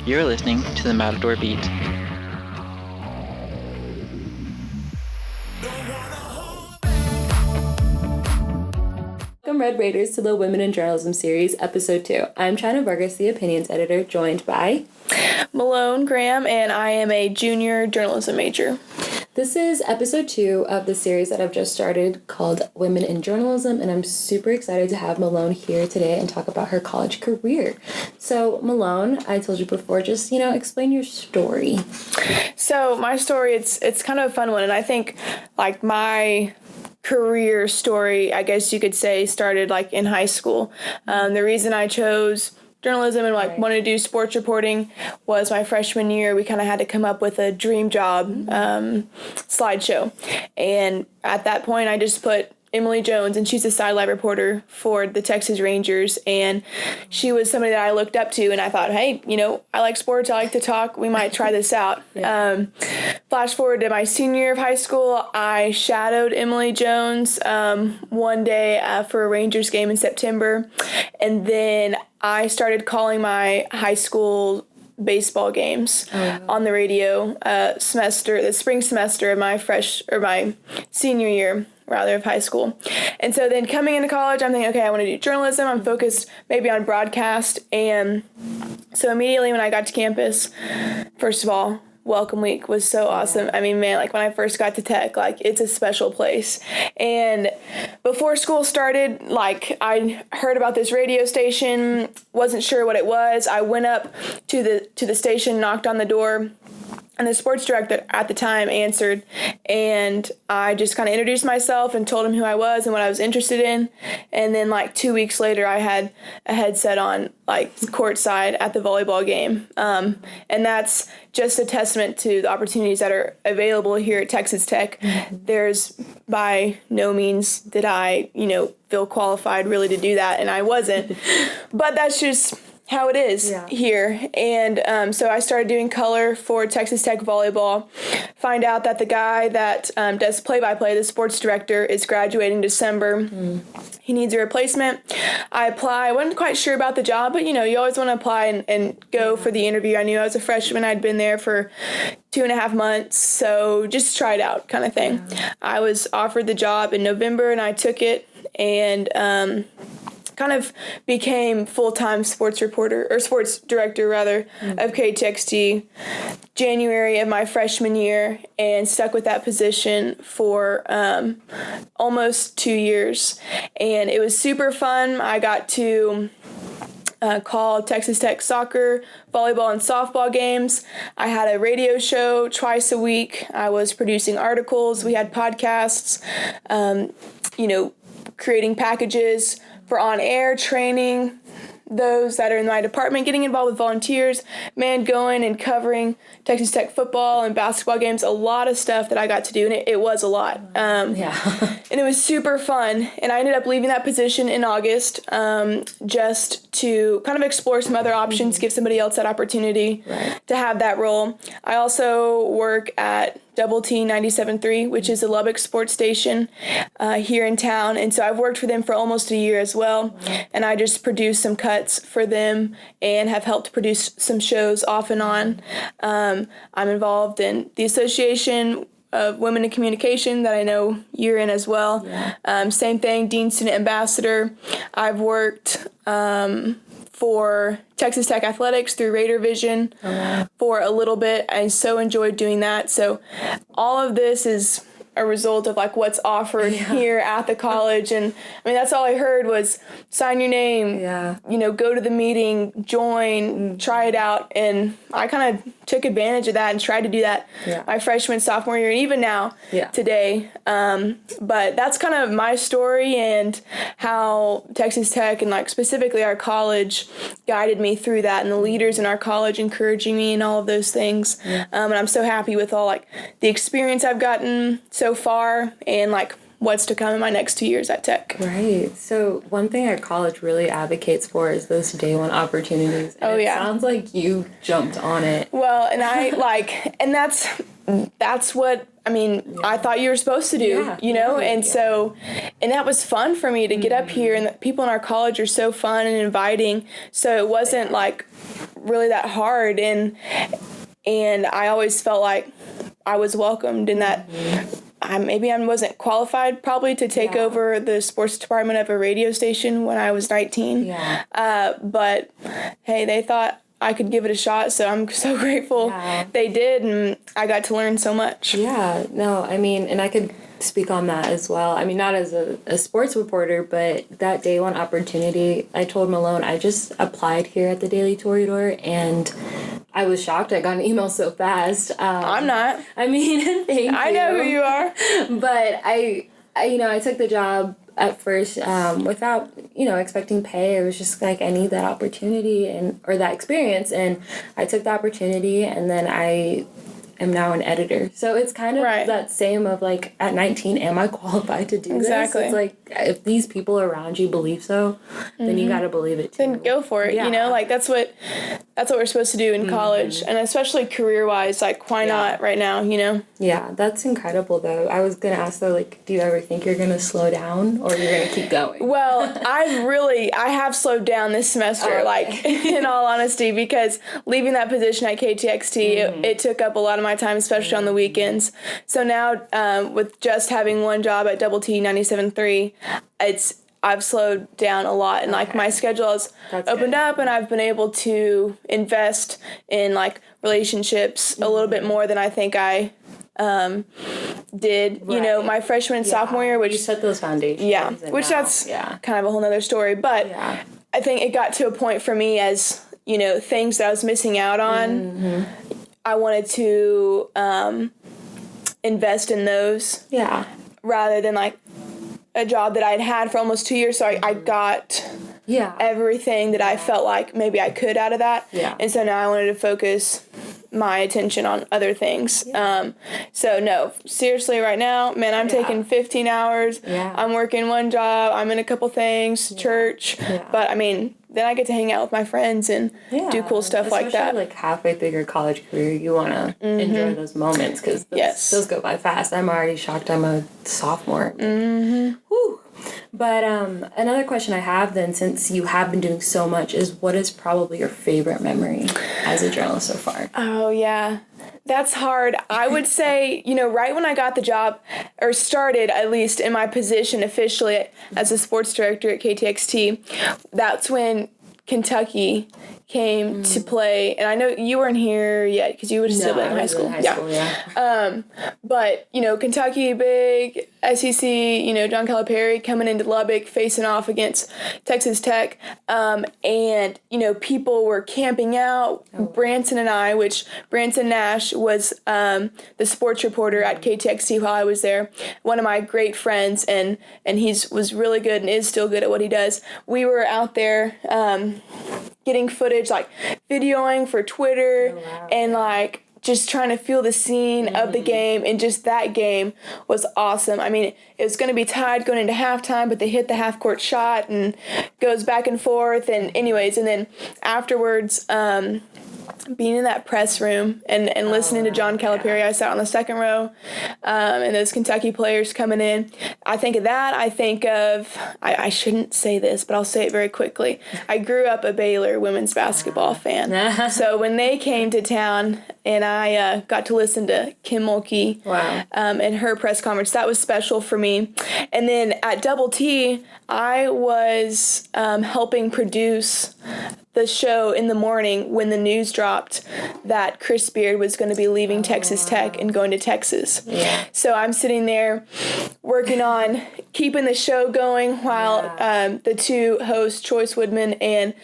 You're listening to the Matador Beat. Welcome, Red Raiders, to the Women in Journalism series, episode 2. I'm China Vargas, the opinions editor, joined by Malone Graham, and I am a junior journalism major. This is episode 2 of the series that I've just started called Women in Journalism, and I'm super excited to have Malone here today and talk about her college career. So, Malone, I told you before, just, explain your story. So, my story, it's kind of a fun one, and I think, my career story, I guess you could say, started, in high school. The reason I chose journalism and wanted to do sports reporting was my freshman year. We kind of had to come up with a dream job slideshow, and at that point I just put Emily Jones, and she's a sideline reporter for the Texas Rangers, and she was somebody that I looked up to, and I thought, hey, I like sports, I like to talk, we might try this out. Yeah. Flash forward to my senior year of high school, I shadowed Emily Jones one day for a Rangers game in September, and then I started calling my high school baseball games on the radio the spring semester of my senior year of high school. And so then coming into college, I'm thinking, okay, I want to do journalism. I'm focused maybe on broadcast. And so immediately when I got to campus, first of all, welcome week was so awesome. I mean, man, when I first got to Tech, it's a special place. And before school started, I heard about this radio station, wasn't sure what it was. I went up to the station, knocked on the door, and the sports director at the time answered, and I just kind of introduced myself and told him who I was and what I was interested in. And then 2 weeks later, I had a headset on, courtside at the volleyball game. And that's just a testament to the opportunities that are available here at Texas Tech. There's by no means did I, feel qualified really to do that, and I wasn't. But that's just how it is here. And so I started doing color for Texas Tech volleyball. Find out that the guy that does play-by-play, the sports director, is graduating December. He needs a replacement. I apply. I wasn't quite sure about the job, but you always want to apply and go for the interview. I knew I was a freshman. I'd been there for 2.5 months, so just try it out kind of thing. I was offered the job in November, and I took it, and kind of became full-time sports director of KTXT January of my freshman year, and stuck with that position for almost 2 years. And it was super fun. I got to call Texas Tech soccer, volleyball, and softball games. I had a radio show twice a week. I was producing articles. We had podcasts, creating packages for on-air training, those that are in my department, getting involved with volunteers, going and covering Texas Tech football and basketball games, a lot of stuff that I got to do, and it was a lot. And it was super fun, and I ended up leaving that position in August just to kind of explore some other options, give somebody else that opportunity to have that role. I also work at Double T 97.3, which is a Lubbock sports station here in town. And so I've worked for them for almost a year as well. And I just produced some cuts for them and have helped produce some shows off and on. I'm involved in the Association of Women in Communication that I know you're in as well. Same thing, Dean Student Ambassador. I've worked for Texas Tech Athletics through Raider Vision for a little bit. I so enjoyed doing that. So all of this is a result of what's offered here at the college. And I mean, that's all I heard was sign your name, go to the meeting, join, try it out. And I kind of took advantage of that and tried to do that my freshman, sophomore year, and even now today. But that's kind of my story and how Texas Tech and specifically our college guided me through that, and the leaders in our college encouraging me and all of those things. And I'm so happy with all the experience I've gotten so far and what's to come in my next 2 years at Tech. Right. So one thing our college really advocates for is those day one opportunities. And it sounds like you jumped on it. Well, and I and that's what I mean, I thought you were supposed to do, you know? Right, and so, and that was fun for me to get up here, and the people in our college are so fun and inviting. So it wasn't like really that hard. And I always felt like I was welcomed, and that maybe I wasn't qualified probably to take over the sports department of a radio station when I was 19. But hey, they thought I could give it a shot, so I'm so grateful they did, and I got to learn so much. Yeah, no, I mean, and I could speak on that as well. I mean, not as a sports reporter, but that day one opportunity, I told Malone, I just applied here at the Daily Toreador, and I was shocked I got an email so fast. I'm not. I mean, thank you. I know who you are. But I took the job at first without, expecting pay. It was just like, I need that opportunity or that experience. And I took the opportunity, and then I am now an editor. So it's kind of that same of like, at 19, am I qualified to do this? It's like, if these people around you believe so, then you got to believe it too. Then go for it. Like that's what we're supposed to do in college, and especially career-wise, like why not right now, Yeah, that's incredible though. I was going to ask though, like, do you ever think you're going to slow down or you're going to keep going? Well, I have slowed down this semester, in all honesty, because leaving that position at KTXT, it took up a lot of my time, especially on the weekends. So now, with just having one job at Double T 97.3, I've slowed down a lot, and like my schedule has opened up, and I've been able to invest in like relationships a little bit more than I think I did, my freshman and sophomore year, which you set those foundations. Which that's kind of a whole nother story. But I think it got to a point for me as, things that I was missing out on. I wanted to invest in those. Yeah. Rather than like a job that I'd had for almost 2 years. So I got everything that I felt like maybe I could out of that. Yeah. And so now I wanted to focus my attention on other things. So no, seriously right now, man, I'm taking 15 hours. Yeah. I'm working one job. I'm in a couple things, church. Yeah. But I mean, then I get to hang out with my friends and do cool stuff like that. Especially like halfway through your college career, you want to enjoy those moments because those go by fast. I'm already shocked I'm a sophomore. Whew. But another question I have then, since you have been doing so much, is what is probably your favorite memory as a journalist so far? Oh, yeah. That's hard. I would say, right when I got the job, or started at least in my position officially as a sports director at KTXT, that's when Kentucky came to play. And I know you weren't here yet because you would have still been in high school. But, Kentucky, big SEC, John Calipari coming into Lubbock, facing off against Texas Tech. And, people were camping out. Branson and I, which Branson Nash was the sports reporter at KTXT while I was there. One of my great friends, and was really good and is still good at what he does. We were out there getting footage, like videoing for Twitter, and like just trying to feel the scene of the game, and just that game was awesome. I mean, it was going to be tied going into halftime, but they hit the half-court shot and goes back and forth, and anyways, and then afterwards, being in that press room and listening to John Calipari, I sat on the second row, and those Kentucky players coming in. I think of that. I think of, I shouldn't say this, but I'll say it very quickly. I grew up a Baylor women's basketball fan. So when they came to town and I got to listen to Kim Mulkey and her press conference, that was special for me. And then at Double T, I was helping produce the show in the morning when the news dropped that Chris Beard was going to be leaving Texas Tech and going to Texas. Yeah. So I'm sitting there working on keeping the show going while the two hosts, Choice Woodman and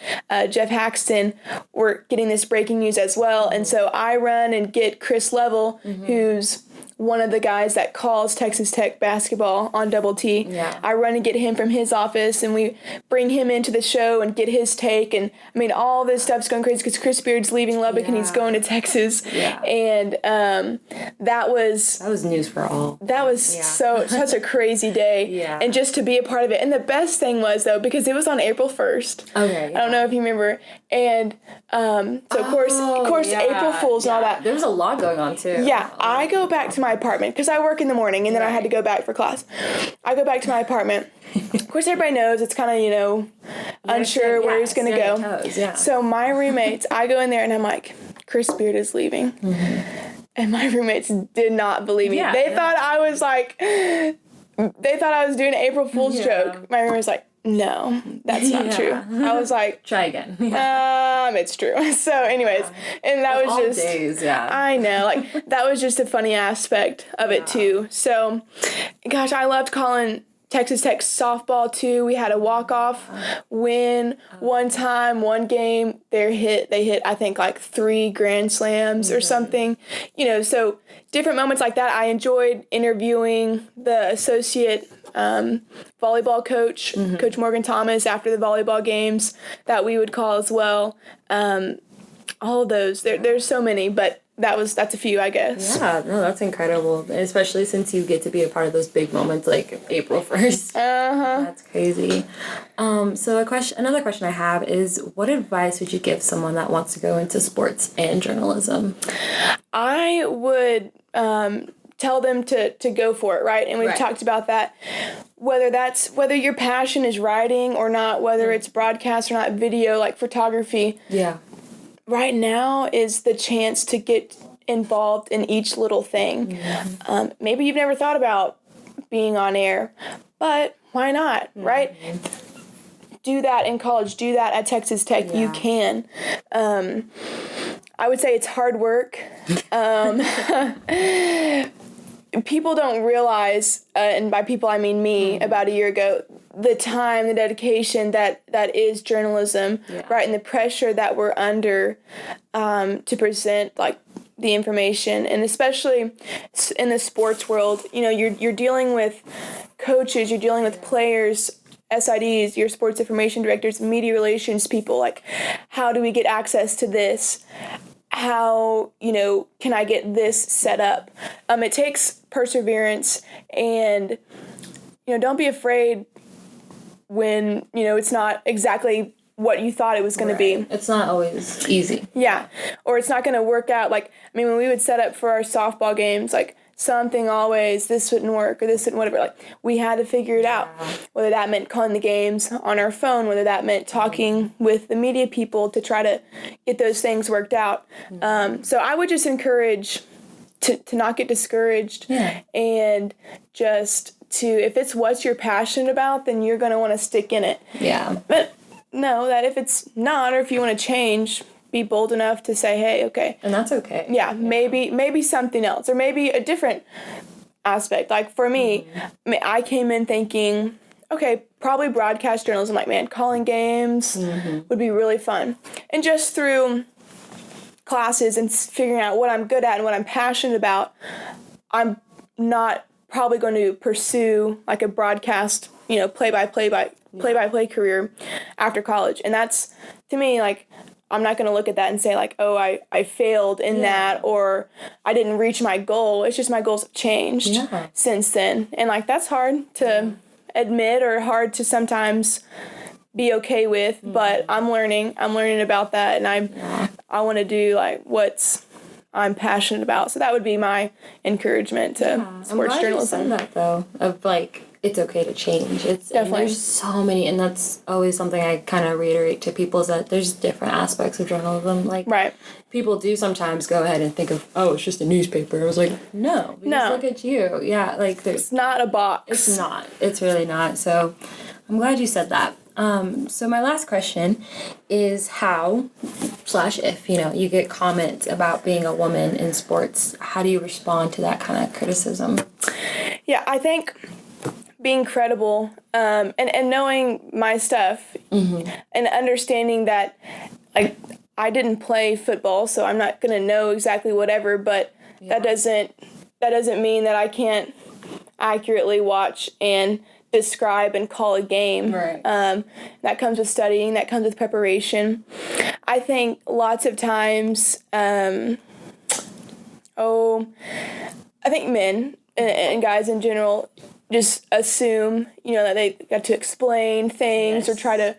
Jeff Haxton, were getting this breaking news as well. And so I run and get Chris Level, who's one of the guys that calls Texas Tech basketball on Double T. Yeah. I run and get him from his office, and we bring him into the show and get his take. And I mean, all this stuff's going crazy because Chris Beard's leaving Lubbock and he's going to Texas. Yeah. And that was news for all. That was such a crazy day. Yeah. And just to be a part of it. And the best thing was, though, because it was on April 1st. Okay. Yeah. I don't know if you remember. And so of course, yeah, April Fool's and all that. There was a lot going on too. Yeah, I go back to my apartment because I work in the morning and then I had to go back for class. I go back to my apartment. Of course, everybody knows it's kind of, unsure where he's going to go. Toes, yeah. So my roommates, I go in there and I'm like, Chris Beard is leaving. Mm-hmm. And my roommates did not believe me. Yeah, they thought I was doing an April Fool's joke. My roommate's like, no, that's not true. I was like, try again. It's true. So anyways, and that was just days, I know, like that was just a funny aspect of it too. So gosh, I loved calling Texas Tech softball too. We had a walk-off win one time, one game. They hit I think like 3 grand slams or something. So different moments like that. I enjoyed interviewing the associate volleyball coach, Coach Morgan Thomas, after the volleyball games that we would call as well. All of those. There's so many, but that's a few, I guess. Yeah, no, that's incredible, especially since you get to be a part of those big moments like April 1st. That's crazy. So another question I have is, what advice would you give someone that wants to go into sports and journalism? I would tell them to go for it, right? And we've talked about that. Whether your passion is writing or not, whether it's broadcast or not, video, like photography. Yeah. Right now is the chance to get involved in each little thing. Maybe you've never thought about being on air, but why not, right? Do that in college. Do that at Texas Tech. Yeah. You can. I would say it's hard work. People don't realize, and by people I mean me, about a year ago, the time, the dedication that is journalism, right, and the pressure that we're under to present like the information, and especially in the sports world, you're dealing with coaches, you're dealing with players, SIDs, your sports information directors, media relations people, like how do we get access to this? How, can I get this set up? It takes perseverance, and, don't be afraid when, it's not exactly what you thought it was going to be. It's not always easy. Yeah. Or it's not going to work out. Like, when we would set up for our softball games, like, something always, this wouldn't work or this wouldn't whatever. Like, we had to figure it out. Whether that meant calling the games on our phone, whether that meant talking with the media people to try to get those things worked out. So I would just encourage to not get discouraged and just to, if it's what you're passionate about, then you're going to want to stick in it. Yeah. But know that if it's not, or if you want to change, be bold enough to say, hey, okay. And that's okay. Yeah, maybe something else, or maybe a different aspect. Like for me, I came in thinking, okay, probably broadcast journalism. Like, man, calling games would be really fun. And just through classes and figuring out what I'm good at and what I'm passionate about, I'm not probably going to pursue like a broadcast, play-by-play career after college. And that's, to me, like, I'm not going to look at that and say, like, oh, I failed in that, or I didn't reach my goal. It's just my goals have changed since then. And, like, that's hard to admit, or hard to sometimes be okay with, but I'm learning about that, and I want to do, like, I'm passionate about. So that would be my encouragement to sports journalism. I'm glad you said that, though, of, like, it's okay to change. It's definitely. There's so many, and that's always something I kind of reiterate to people, is that there's different aspects of journalism. Like, people do sometimes go ahead and think of, oh, it's just a newspaper. I was like, no, look at you. Yeah, like, it's not a box. It's not. It's really not. So I'm glad you said that. So my last question is how/if, you get comments about being a woman in sports, how do you respond to that kind of criticism? Yeah, I think being credible, and knowing my stuff, and understanding that, like, I didn't play football, so I'm not going to know exactly whatever, but that doesn't mean that I can't accurately watch and describe and call a game. Right. That comes with studying, that comes with preparation. I think lots of times, I think men and guys in general, just assume, that they got to explain things or try to,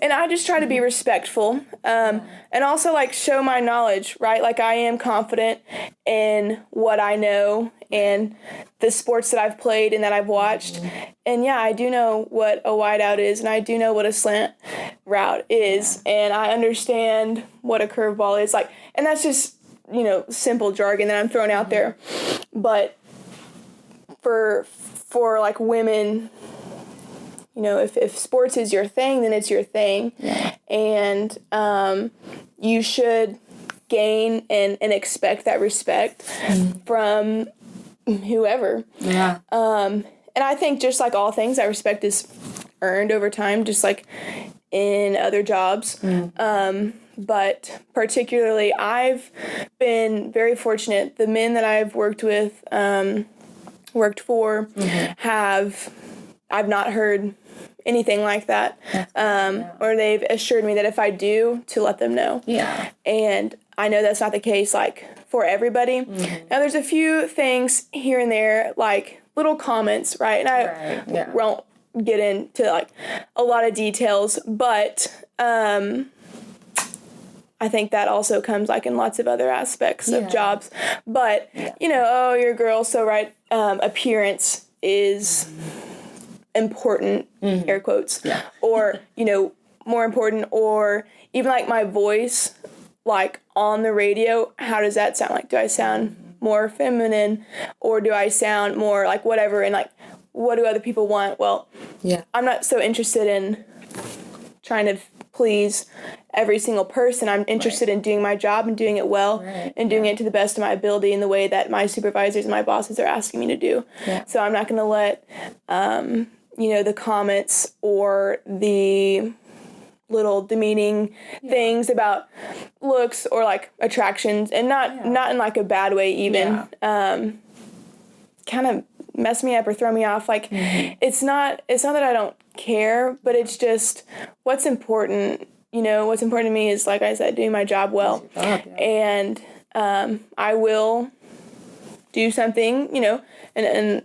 and I just try to be respectful, and also like show my knowledge, right? Like I am confident in what I know and the sports that I've played and that I've watched. And yeah, I do know what a wideout is, and I do know what a slant route is, and I understand what a curveball is, like, and that's just, simple jargon that I'm throwing out there. But for like women, if sports is your thing, then it's your thing. Yeah. And you should gain and expect that respect from whoever. Yeah. And I think just like all things, that respect is earned over time, just like in other jobs. But particularly, I've been very fortunate. The men that I've worked with, worked for, I've not heard anything like that. Or they've assured me that if I do, to let them know. Yeah. And I know that's not the case, like, for everybody. Now, there's a few things here and there, like little comments, right? And I won't get into, like, a lot of details, but I think that also comes, like, in lots of other aspects of jobs. But, oh, you're a girl, so, right, appearance is important, air quotes, or, more important, or even, like, my voice, like, on the radio, how does that sound? Like, do I sound more feminine, or do I sound more, like, whatever, and, like, what do other people want? Well, I'm not so interested in trying to please every single person. I'm interested in doing my job and doing it well and doing it to the best of my ability in the way that my supervisors and my bosses are asking me to do. So I'm not going to let, the comments or the little demeaning things about looks or like attractions, and not in like a bad way even, kind of mess me up or throw me off. Like it's not that I don't care, but it's just what's important. What's important to me is, like I said, doing my job well. And I will do something, and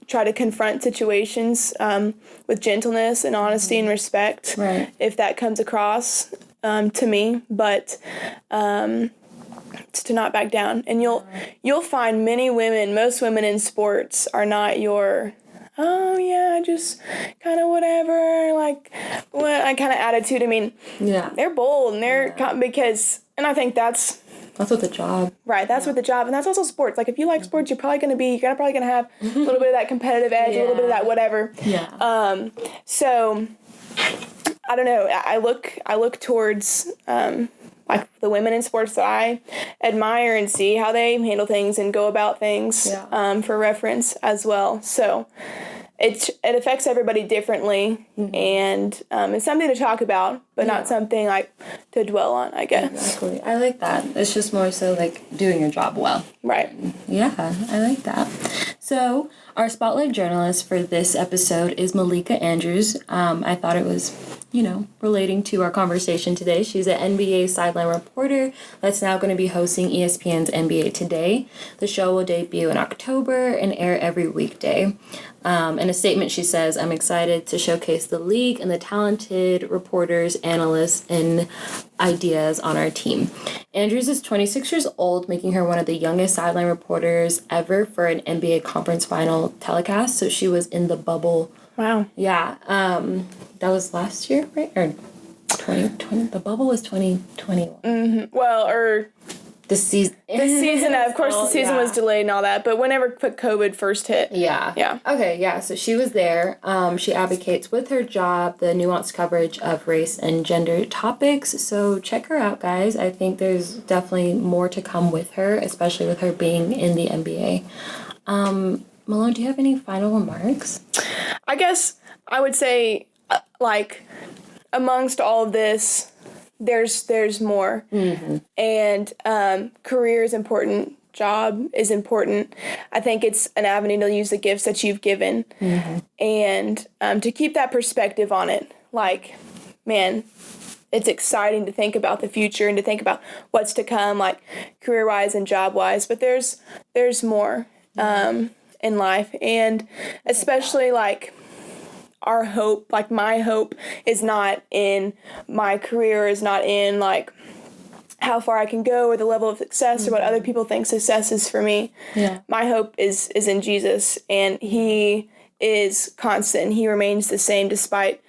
try to confront situations with gentleness and honesty and respect if that comes across to me. But to not back down. And you'll find most women in sports are not your, oh yeah, just kind of whatever, like what kind of attitude. I mean, they're bold and they're because, and I think that's what the job. Right, that's what the job, and that's also sports. Like if you like sports, you're probably gonna have a little bit of that competitive edge, a little bit of that whatever. So I don't know. I look towards like the women in sports that I admire and see how they handle things and go about things for reference as well. So it affects everybody differently, and it's something to talk about, but not something like to dwell on, I guess. Exactly. I like that. It's just more so like doing your job well. Right. Yeah, I like that. So our spotlight journalist for this episode is Malika Andrews. I thought it was, relating to our conversation today. She's an NBA sideline reporter that's now going to be hosting ESPN's NBA Today. The show will debut in October and air every weekday. In a statement, she says, "I'm excited to showcase the league and the talented reporters, analysts, and ideas on our team." Andrews is 26 years old, making her one of the youngest sideline reporters ever for an NBA conference final telecast. So she was in the bubble. Wow. Yeah. That was last year, right? Or 2020. The bubble was 2021. Mm-hmm. Well, or the season. Of course, the season was delayed and all that. But whenever COVID first hit. Yeah. Okay. Yeah. So she was there. She advocates with her job the nuanced coverage of race and gender topics. So check her out, guys. I think there's definitely more to come with her, especially with her being in the NBA. Malone, do you have any final remarks? I guess I would say, amongst all of this, there's more. Mm-hmm. And career is important. Job is important. I think it's an avenue to use the gifts that you've given. Mm-hmm. And to keep that perspective on it. Like, man, it's exciting to think about the future and to think about what's to come, like career-wise and job-wise. But there's more. in life. And especially like our hope, like my hope is not in my career, is not in like how far I can go or the level of success or what other people think success is for me. Yeah. My hope is in Jesus, and he is constant. He remains the same despite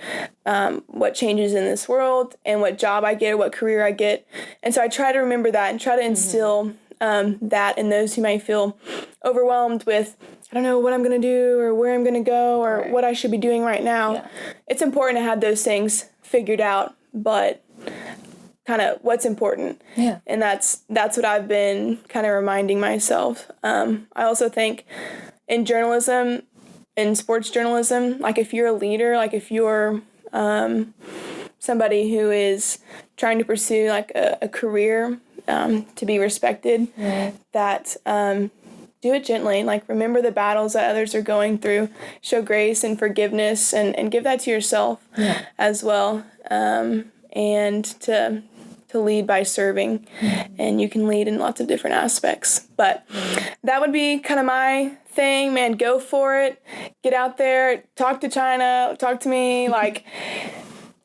what changes in this world and what job I get or what career I get. And so I try to remember that and try to instill that in those who may feel overwhelmed with, I don't know what I'm going to do or where I'm going to go or what I should be doing right now. Yeah. It's important to have those things figured out, but kind of what's important. Yeah. And that's what I've been kind of reminding myself. I also think in journalism, in sports journalism, like if you're a leader, like if you're somebody who is trying to pursue like a career to be respected, that do it gently. Like remember the battles that others are going through, show grace and forgiveness, and give that to yourself as well. And to lead by serving, and you can lead in lots of different aspects. But that would be kind of my thing, man. Go for it. Get out there. Talk to China. Talk to me. Like,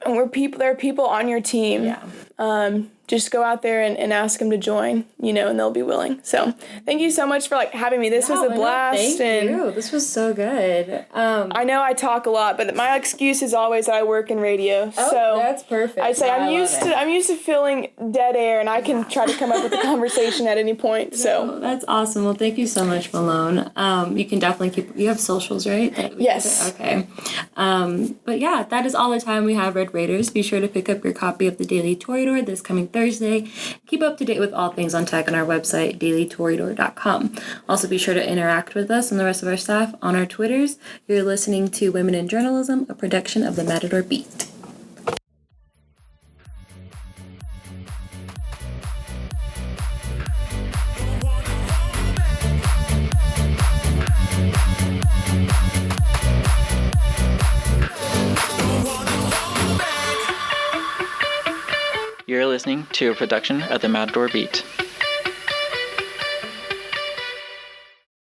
and there are people on your team. Yeah. Just go out there and ask them to join, and they'll be willing. So thank you so much for like having me. This was a blast. Thank you. This was so good. I know I talk a lot, but my excuse is always that I work in radio. Oh, so that's perfect. I say I'm used to filling dead air, and I can try to come up with a conversation at any point. So that's awesome. Well, thank you so much, Malone. You can definitely you have socials, right? Yes. Okay. But yeah, that is all the time we have, Red Raiders. Be sure to pick up your copy of the Daily Toreador this coming Thursday. Keep up to date with all things on tech on our website, dailytoreador.com. Also, be sure to interact with us and the rest of our staff on our Twitters. You're listening to Women in Journalism, a production of the Matador Beat. You're listening to a production of the Matador Beat.